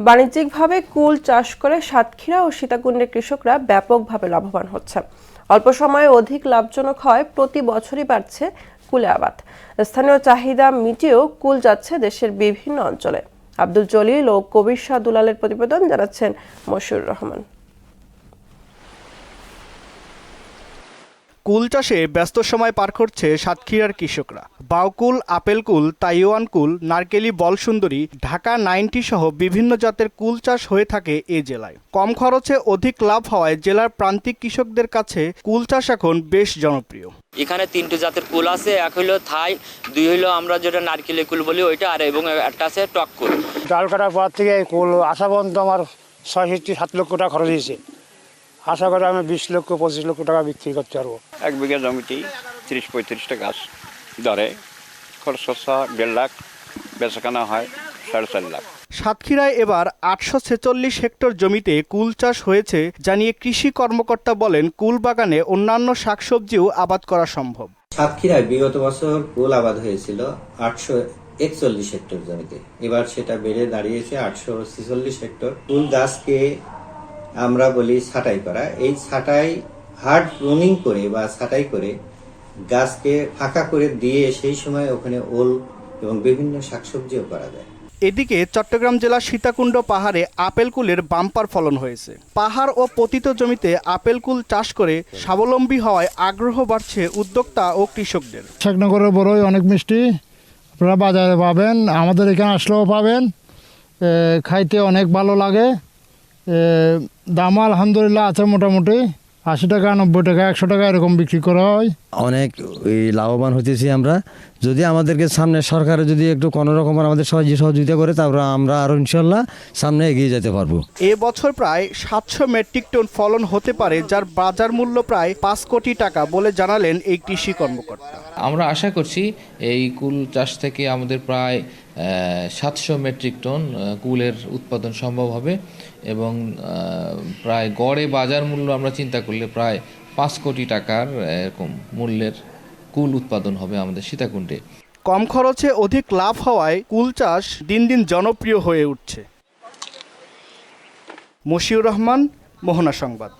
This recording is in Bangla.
বাণিজ্যিকভাবে কুল চাষ করে সাতক্ষীরা ও সীতাকুণ্ডের কৃষকরা ব্যাপকভাবে লাভবান হচ্ছে। অল্প সময়ে অধিক লাভজনক হয় প্রতি বছরই বাড়ছে কুলে আবাদ। স্থানীয় চাহিদা মিটিয়েও কুল যাচ্ছে দেশের বিভিন্ন অঞ্চলে। আব্দুল জলিল ও কবির শাহ দুলালের প্রতিবেদন, জানাচ্ছেন মশিউর রহমান। কুল চাষে ব্যস্ত সময় পার করছে সাতক্ষীরার কৃষকরা। বাউকুল, আপেল কুল, তাইওয়ান কুল, নারকেলি বলসুন্দরী, ঢাকা 90 সহ বিভিন্ন জাতের কুল চাষ হয়ে থাকে এ জেলায়। কম খরচে অধিক লাভ হওয়ায় জেলার প্রান্তিক কৃষকদের কাছে কুল চাষ এখন বেশ জনপ্রিয়। এখানে 3টি জাতের কুল আছে, এক হইলো থাই, 2 হইলো আমরা যেটা নারকেলি কুল বলি ওইটা, আর এবং একটা আছে টক কুল। ডাল কাটার পর থেকে কুল আসা পর্যন্ত আমার 6-7 লক্ষ টাকা খরচ হয়েছে। আশা করি আমি 20 লক্ষ 25 লক্ষ টাকা বিক্রি করতে পারবো। 1 বিঘা জমিতেই 30-35টা গাছ ধরে, খরচ 1.5 লাখ, বেচাকেনা হয় 4.5 লাখ। সাতক্ষীরায় এবার 846 হেক্টর জমিতে কুল চাষ হয়েছে জানিয়ে কৃষি কর্মকর্তা বলেন, কুল বাগানে অন্যান্য শাকসবজিও আবাদ করা সম্ভব। সাতক্ষীরায় বিগত বছর কুল আবাদ হয়েছিল 841 হেক্টর জমিতে, এবার সেটা বেড়ে দাঁড়িয়েছে 846 হেক্টর। কুল গাছকে আমরা বলি ছাঁটাই করা। এই ছাঁটাই হার্ড প্রুনিং করে বা ছাঁটাই করে গাছকে ফাঁকা করে দিয়ে সেই সময় ওখানে ওল এবং বিভিন্ন শাকসবজিও করা যায়। এদিকে চট্টগ্রাম জেলার সীতাকুণ্ড পাহাড়ে আপেল কুলের বাম্পার ফলন হয়েছে। পাহাড় ও পতিত জমিতে আপেল কুল চাষ করে স্বাবলম্বী হওয়ায় আগ্রহ বাড়ছে উদ্যোক্তা ও কৃষকদের। শেখনগরের বড়ই অনেক মিষ্টি, আপনারা বাজারে পাবেন, আমাদের এখানে আসলেও পাবেন। খাইতে অনেক ভালো লাগে। দাম আলহামদুলিল্লাহ আছে, মোটামুটি 80 টাকা, 90 টাকা, 100 টাকা এরকম বিক্রি করা হয়। অনেক লাভবান হতেছি আমরা। যদি আমাদেরকে সামনে সরকারে যদি একটু কোনো রকম আমাদের সহযোগিতা করে, তারপর আমরা আরো ইনশাল্লাহ সামনে এগিয়ে যেতে পারবো। এ বছর প্রায় 700 মেট্রিক টন ফলন হতে পারে, যার বাজার মূল্য প্রায় 5 কোটি টাকা বলে জানালেন এই কৃষি কর্মকর্তা। আমরা আশা করছি এই কুল চাষ থেকে আমাদের প্রায় 700 মেট্রিক টন কুলের উৎপাদন সম্ভব হবে এবং প্রায় গড়ে বাজার মূল্য আমরা চিন্তা করলে প্রায় 5 কোটি টাকার এরকম মূল্যের কুল উৎপাদন হবে আমাদের সীতাকুণ্ডে। কম খরচে অধিক লাভ হওয়ায় কুল চাষ দিন দিন জনপ্রিয় হয়ে উঠছে। মশিউর রহমান, মোহনা সংবাদ।